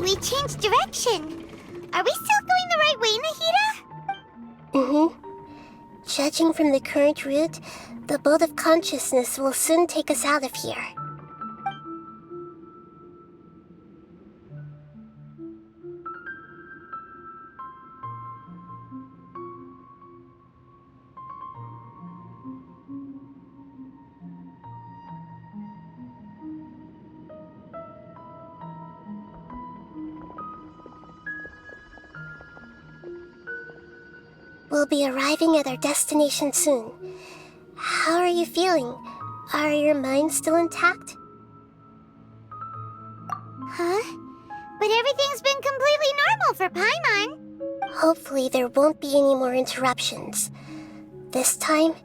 we changed direction. Are we still going the right way, Nahida? Mm-hmm. Judging from the current route, the boat of consciousness will soon take us out of here. We'll be arriving at our destination soon. How are you feeling? Are your minds still intact? Huh? But everything's been completely normal for Paimon. Hopefully there won't be any more interruptions. This time,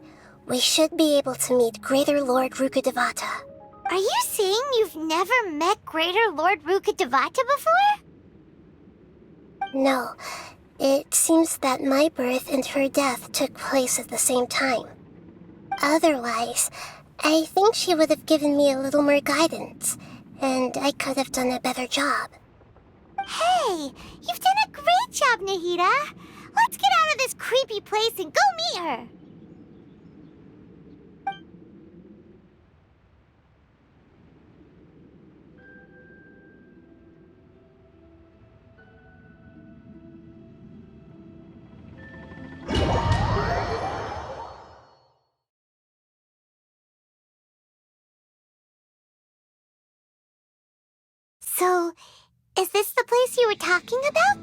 we should be able to meet Greater Lord Rukkhadevata. Are you saying you've never met Greater Lord Rukkhadevata before? No. It seems that my birth and her death took place at the same time. Otherwise, I think she would have given me a little more guidance, and I could have done a better job. Hey, you've done a great job, Nahida. Let's get out of this creepy place and go meet her. So, is this the place you were talking about?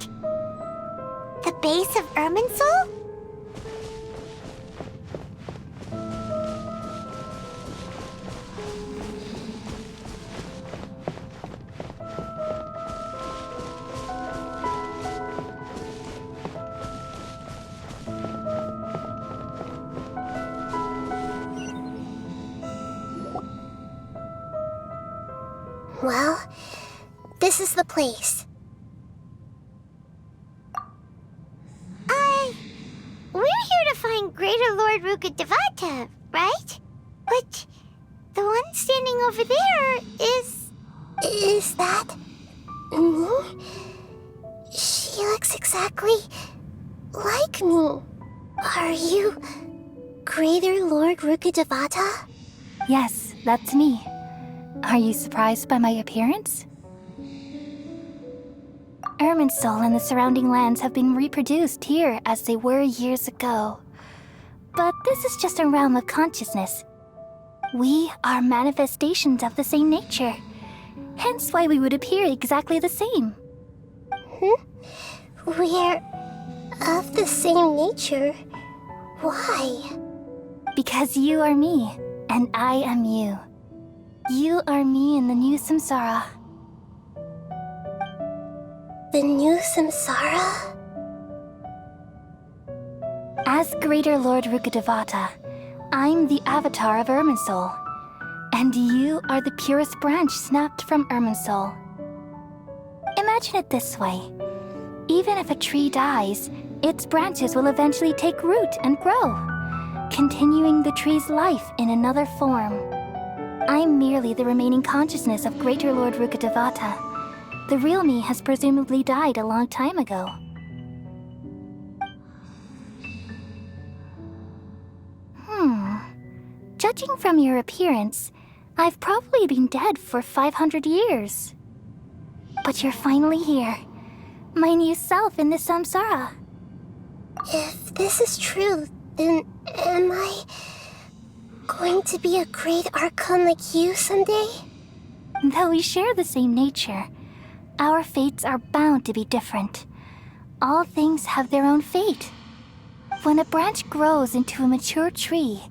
The base of Irminsul? Well, this is the place. We're here to find Greater Lord Rukkhadevata, right? But the one standing over there is... Is that... me? She looks exactly like me. Are you Greater Lord Rukkhadevata? Yes, that's me. Are you surprised by my appearance? Irminsul and the surrounding lands have been reproduced here as they were years ago. But this is just a realm of consciousness. We are manifestations of the same nature. Hence why we would appear exactly the same. We're of the same nature. Why? Because you are me, and I am you. You are me in the new samsara. The new samsara? As Greater Lord Rukkhadevata, I'm the avatar of Irminsul, and you are the purest branch snapped from Irminsul. Imagine it this way. Even if a tree dies, its branches will eventually take root and grow, continuing the tree's life in another form. I'm merely the remaining consciousness of Greater Lord Rukkhadevata. The real me has presumably died a long time ago. Judging from your appearance, I've probably been dead for 500 years. But you're finally here. My new self in the samsara. If this is true, then am I going to be a great Archon like you someday? Though we share the same nature, our fates are bound to be different. All things have their own fate. When a branch grows into a mature tree,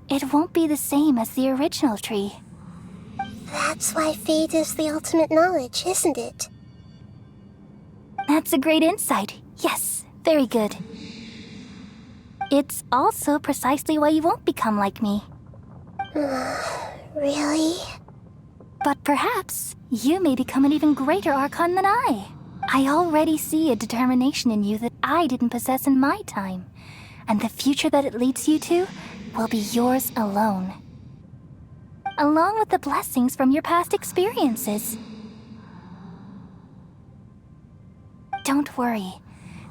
it won't be the same as the original tree. That's why fate is the ultimate knowledge, isn't it? That's a great insight. Yes, very good. It's also precisely why you won't become like me. Really? But perhaps you may become an even greater Archon than I. I already see a determination in you that I didn't possess in my time. And the future that it leads you to will be yours alone. Along with the blessings from your past experiences. Don't worry.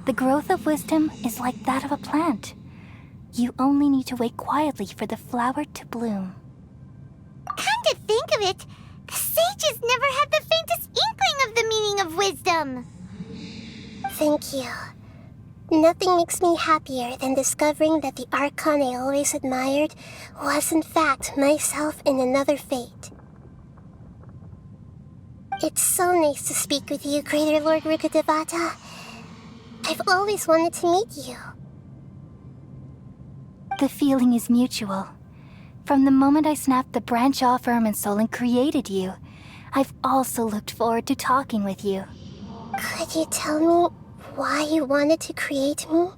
The growth of wisdom is like that of a plant. You only need to wait quietly for the flower to bloom. Come to think of it, the sages never had the faintest inkling of the meaning of wisdom. Thank you. Nothing makes me happier than discovering that the Archon I always admired was in fact myself in another fate. It's so nice to speak with you, Greater Lord Rukkhadevata. I've always wanted to meet you. The feeling is mutual. From the moment I snapped the branch off Irminsul and created you, I've also looked forward to talking with you. Could you tell me why you wanted to create me?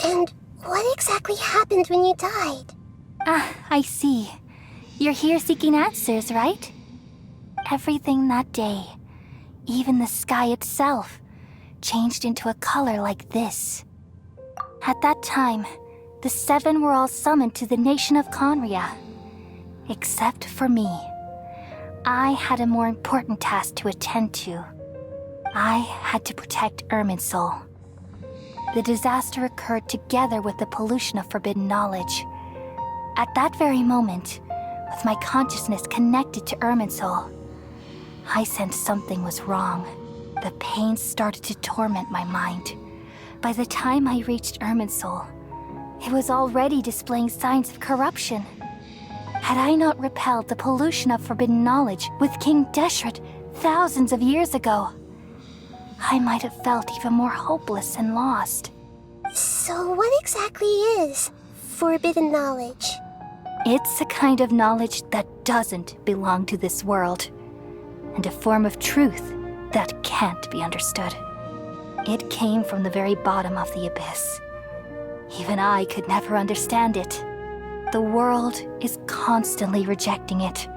And what exactly happened when you died? Ah, I see. You're here seeking answers, right? Everything that day, even the sky itself, changed into a color like this. At that time, the seven were all summoned to the nation of Conria. Except for me. I had a more important task to attend to. I had to protect Irminsul. The disaster occurred together with the pollution of forbidden knowledge. At that very moment, with my consciousness connected to Irminsul, I sensed something was wrong. The pain started to torment my mind. By the time I reached Irminsul, it was already displaying signs of corruption. Had I not repelled the pollution of forbidden knowledge with King Deshret thousands of years ago, I might have felt even more hopeless and lost. So what exactly is forbidden knowledge? It's a kind of knowledge that doesn't belong to this world, and a form of truth that can't be understood. It came from the very bottom of the abyss. Even I could never understand it. The world is constantly rejecting it,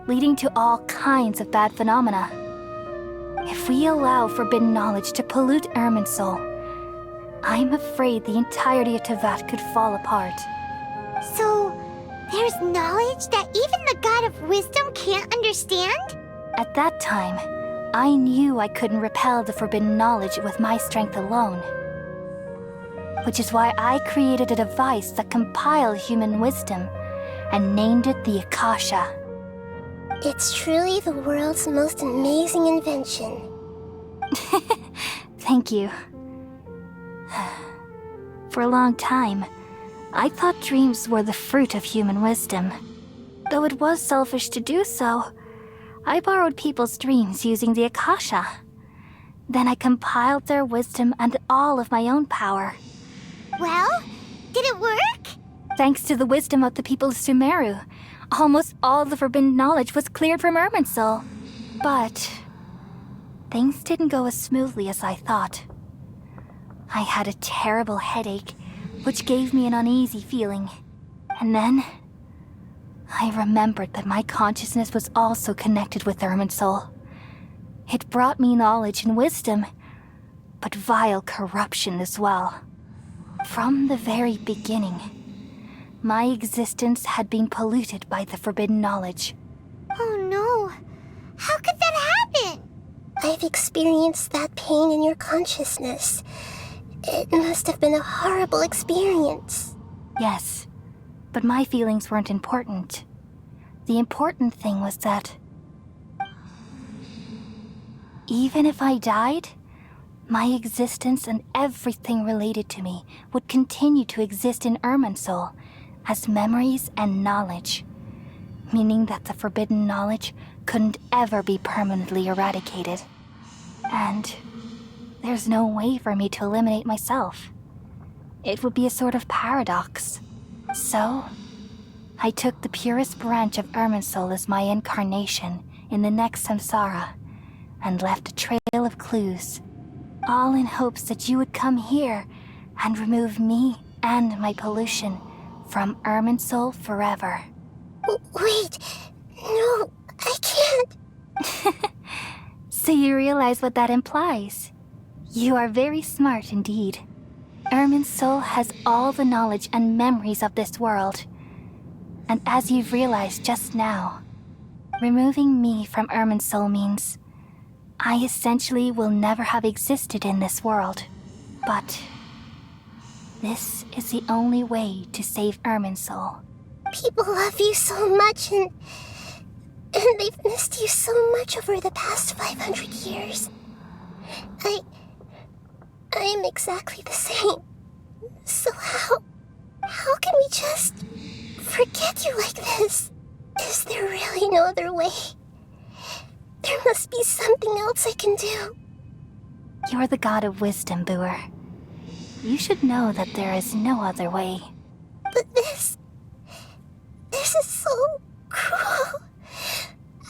leading to all kinds of bad phenomena. If we allow forbidden knowledge to pollute Irminsul, I'm afraid the entirety of Teyvat could fall apart. So, there's knowledge that even the God of Wisdom can't understand? At that time, I knew I couldn't repel the forbidden knowledge with my strength alone. Which is why I created a device that compiled human wisdom and named it the Akasha. It's truly the world's most amazing invention. Thank you. For a long time, I thought dreams were the fruit of human wisdom. Though it was selfish to do so, I borrowed people's dreams using the Akasha. Then I compiled their wisdom and all of my own power. Well, did it work? Thanks to the wisdom of the people of Sumeru, almost all the forbidden knowledge was cleared from Irminsul. But things didn't go as smoothly as I thought. I had a terrible headache, which gave me an uneasy feeling. And then I remembered that my consciousness was also connected with Irminsul. It brought me knowledge and wisdom, but vile corruption as well. From the very beginning, my existence had been polluted by the forbidden knowledge. Oh no. How could that happen? I've experienced that pain in your consciousness. It must have been a horrible experience. Yes, but my feelings weren't important. The important thing was that even if I died, my existence and everything related to me would continue to exist in Irminsul as memories and knowledge, meaning that the forbidden knowledge couldn't ever be permanently eradicated. And there's no way for me to eliminate myself. It would be a sort of paradox. So, I took the purest branch of Irminsul as my incarnation in the next samsara and left a trail of clues, all in hopes that you would come here and remove me and my pollution from Irminsul forever. Wait, no, I can't. So you realize what that implies? You are very smart indeed. Irminsul has all the knowledge and memories of this world. And as you've realized just now, removing me from Irminsul means I essentially will never have existed in this world. But this is the only way to save Irminsul. People love you so much, and they've missed you so much over the past 500 years. I am exactly the same. So how can we just forget you like this? Is there really no other way? There must be something else I can do. You're the god of wisdom, Buer. You should know that there is no other way. But this is so cruel.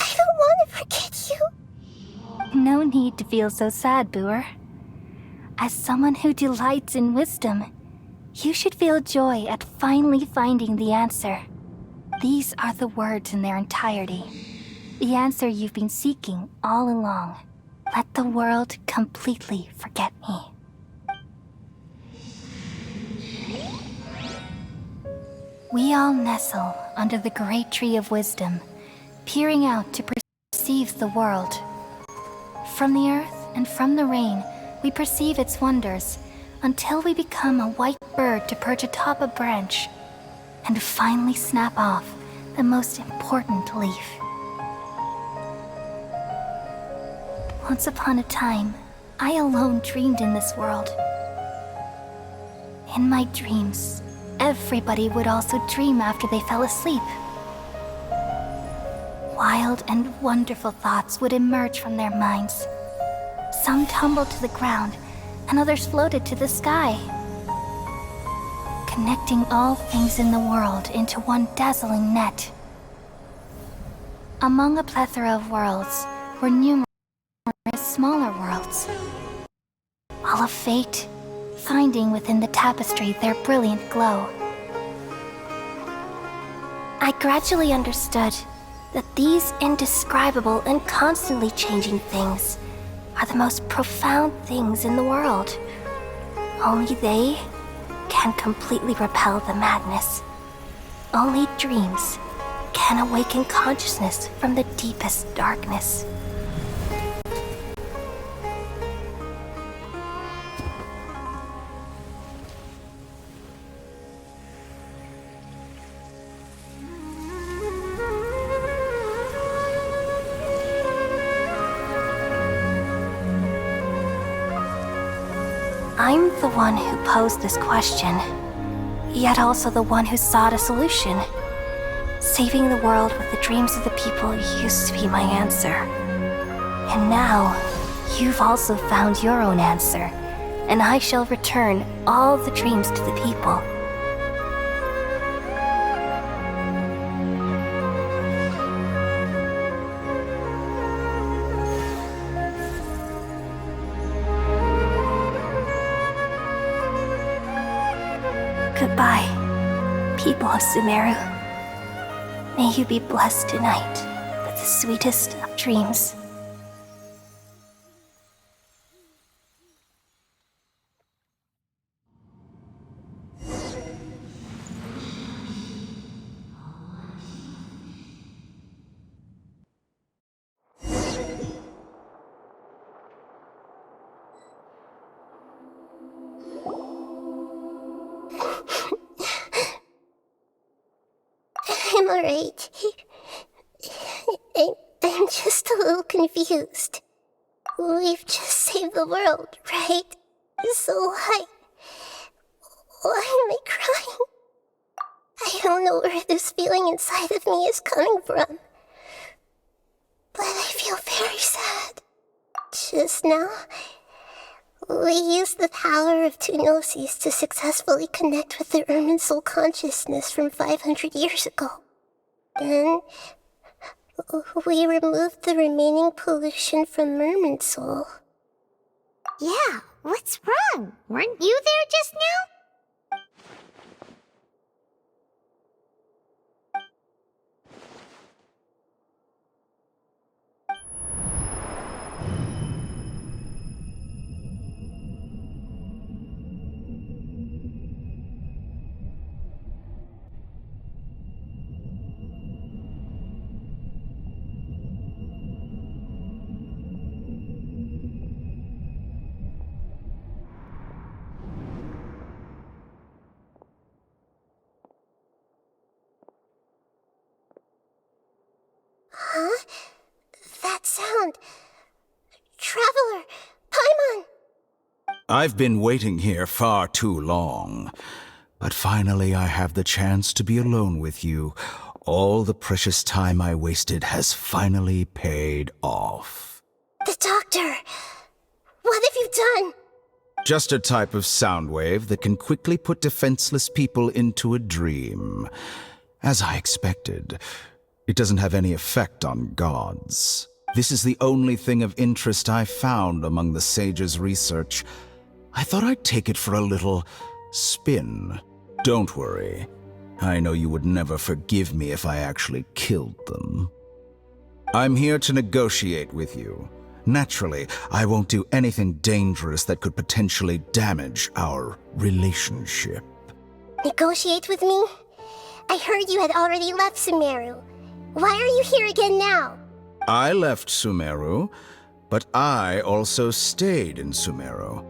I don't want to forget you. No need to feel so sad, Buer. As someone who delights in wisdom, you should feel joy at finally finding the answer. These are the words in their entirety. The answer you've been seeking all along. Let the world completely forget me. We all nestle under the great tree of wisdom, peering out to perceive the world. From the earth and from the rain, we perceive its wonders, until we become a white bird to perch atop a branch, and finally snap off the most important leaf. Once upon a time, I alone dreamed in this world. In my dreams, everybody would also dream after they fell asleep. Wild and wonderful thoughts would emerge from their minds. Some tumbled to the ground, and others floated to the sky, connecting all things in the world into one dazzling net. Among a plethora of worlds were numerous smaller worlds, all of fate, finding within the tapestry their brilliant glow. I gradually understood that these indescribable and constantly changing things are the most profound things in the world. Only they can completely repel the madness. Only dreams can awaken consciousness from the deepest darkness. I'm the one who posed this question, yet also the one who sought a solution. Saving the world with the dreams of the people used to be my answer. And now, you've also found your own answer, and I shall return all the dreams to the people. Goodbye, people of Sumeru. May you be blessed tonight with the sweetest of dreams. I'm alright. I'm just a little confused. We've just saved the world, right? So why am I crying? I don't know where this feeling inside of me is coming from, but I feel very sad. Just now, we used the power of two Gnosis to successfully connect with the Irminsul consciousness from 500 years ago. Then, we removed the remaining pollution from Irminsul. Yeah, what's wrong? Weren't you there just now? Huh? That sound. Traveler! Paimon! I've been waiting here far too long. But finally I have the chance to be alone with you. All the precious time I wasted has finally paid off. The doctor! What have you done? Just a type of sound wave that can quickly put defenseless people into a dream. As I expected, it doesn't have any effect on gods. This is the only thing of interest I found among the sage's research. I thought I'd take it for a little spin. Don't worry. I know you would never forgive me if I actually killed them. I'm here to negotiate with you. Naturally, I won't do anything dangerous that could potentially damage our relationship. Negotiate with me? I heard you had already left Sumeru. Why are you here again now? I left Sumeru, but I also stayed in Sumeru.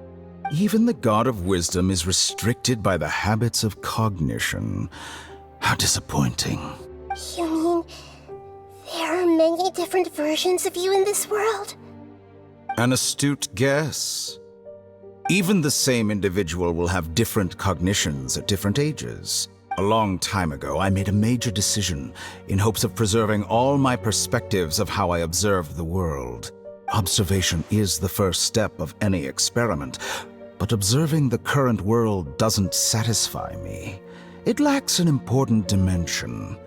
Even the God of Wisdom is restricted by the habits of cognition. How disappointing. You mean there are many different versions of you in this world? An astute guess. Even the same individual will have different cognitions at different ages. A long time ago, I made a major decision in hopes of preserving all my perspectives of how I observed the world. Observation is the first step of any experiment, but observing the current world doesn't satisfy me. It lacks an important dimension,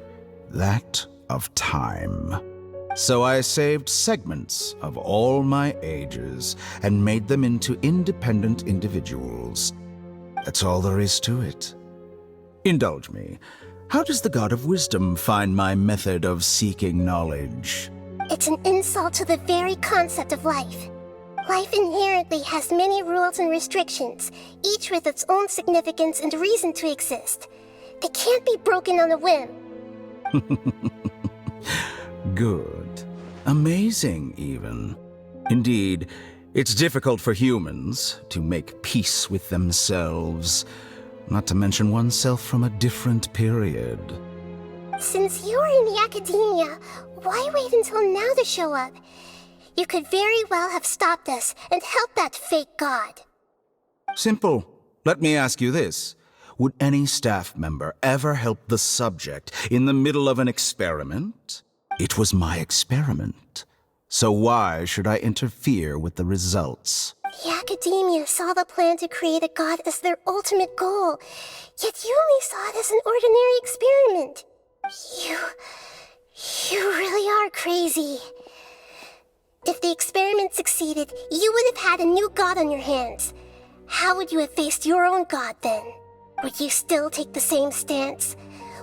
that of time. So I saved segments of all my ages and made them into independent individuals. That's all there is to it. Indulge me. How does the God of Wisdom find my method of seeking knowledge? It's an insult to the very concept of life. Life inherently has many rules and restrictions, each with its own significance and reason to exist. They can't be broken on a whim. Good. Amazing, even. Indeed, it's difficult for humans to make peace with themselves, not to mention oneself from a different period. Since you are in the academia, why wait until now to show up? You could very well have stopped us and helped that fake god. Simple. Let me ask you this. Would any staff member ever help the subject in the middle of an experiment? It was my experiment. So why should I interfere with the results? The academia saw the plan to create a god as their ultimate goal, yet you only saw it as an ordinary experiment. You really are crazy. If the experiment succeeded, you would have had a new god on your hands. How would you have faced your own god then? Would you still take the same stance?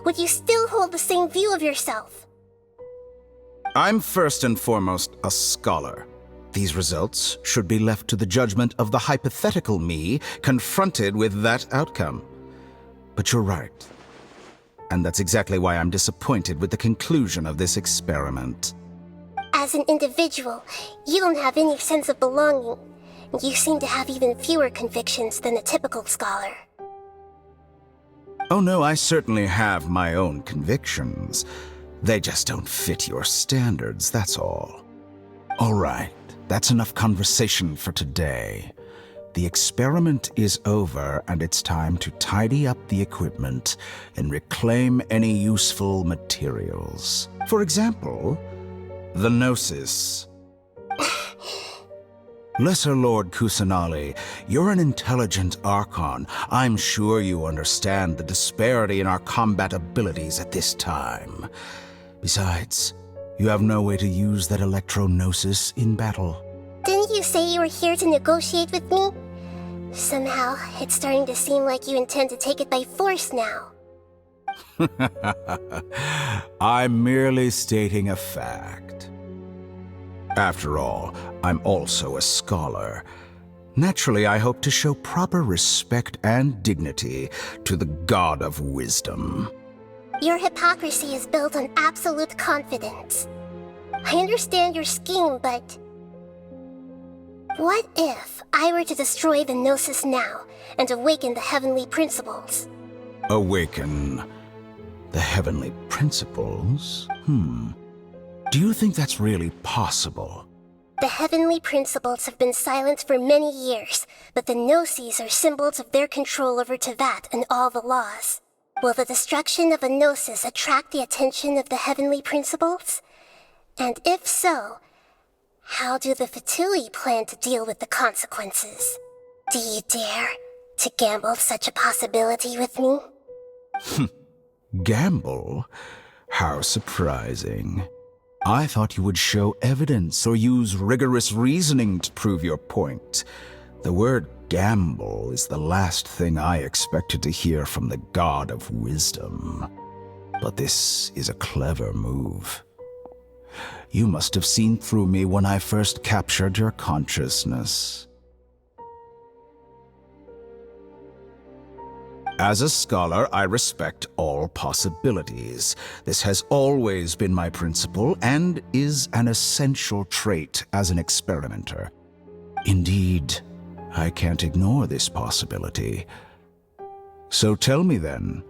Would you still hold the same view of yourself? I'm first and foremost a scholar. These results should be left to the judgment of the hypothetical me confronted with that outcome. But you're right. And that's exactly why I'm disappointed with the conclusion of this experiment. As an individual, you don't have any sense of belonging. You seem to have even fewer convictions than a typical scholar. Oh no, I certainly have my own convictions. They just don't fit your standards, that's all. All right, that's enough conversation for today. The experiment is over, and it's time to tidy up the equipment and reclaim any useful materials. For example, the Gnosis. Lesser Lord Kusanali, you're an intelligent Archon. I'm sure you understand the disparity in our combat abilities at this time. Besides, you have no way to use that Electro-Gnosis in battle. Didn't you say you were here to negotiate with me? Somehow, it's starting to seem like you intend to take it by force now. I'm merely stating a fact. After all, I'm also a scholar. Naturally, I hope to show proper respect and dignity to the God of Wisdom. Your hypocrisy is built on absolute confidence. I understand your scheme, but... what if I were to destroy the Gnosis now and awaken the heavenly principles? Awaken the heavenly principles? Do you think that's really possible? The heavenly principles have been silent for many years, but the Gnosis are symbols of their control over Teyvat and all the laws. Will the destruction of a Gnosis attract the attention of the heavenly principles? And if so, how do the Fatui plan to deal with the consequences? Do you dare to gamble such a possibility with me? Gamble? How surprising. I thought you would show evidence or use rigorous reasoning to prove your point. The word gamble is the last thing I expected to hear from the god of wisdom. But this is a clever move. You must have seen through me when I first captured your consciousness. As a scholar, I respect all possibilities. This has always been my principle and is an essential trait as an experimenter. Indeed, I can't ignore this possibility. So tell me then,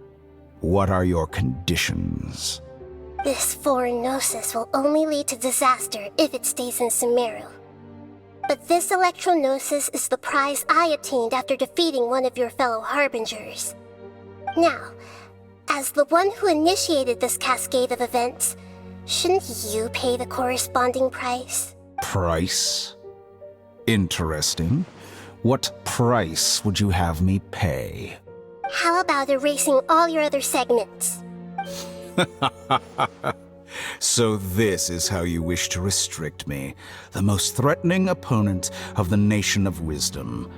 what are your conditions? This foreign Gnosis will only lead to disaster if it stays in Sumeru. But this Electro-Gnosis is the prize I obtained after defeating one of your fellow Harbingers. Now, as the one who initiated this cascade of events, shouldn't you pay the corresponding price? Price? Interesting. What price would you have me pay? How about erasing all your other segments? So this is how you wish to restrict me, the most threatening opponent of the Nation of Wisdom.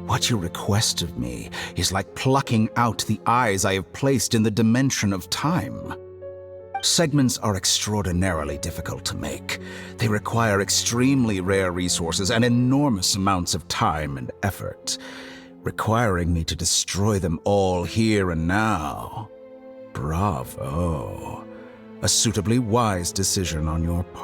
What you request of me is like plucking out the eyes I have placed in the dimension of time. Segments are extraordinarily difficult to make. They require extremely rare resources and enormous amounts of time and effort, requiring me to destroy them all here and now. Bravo. A suitably wise decision on your part.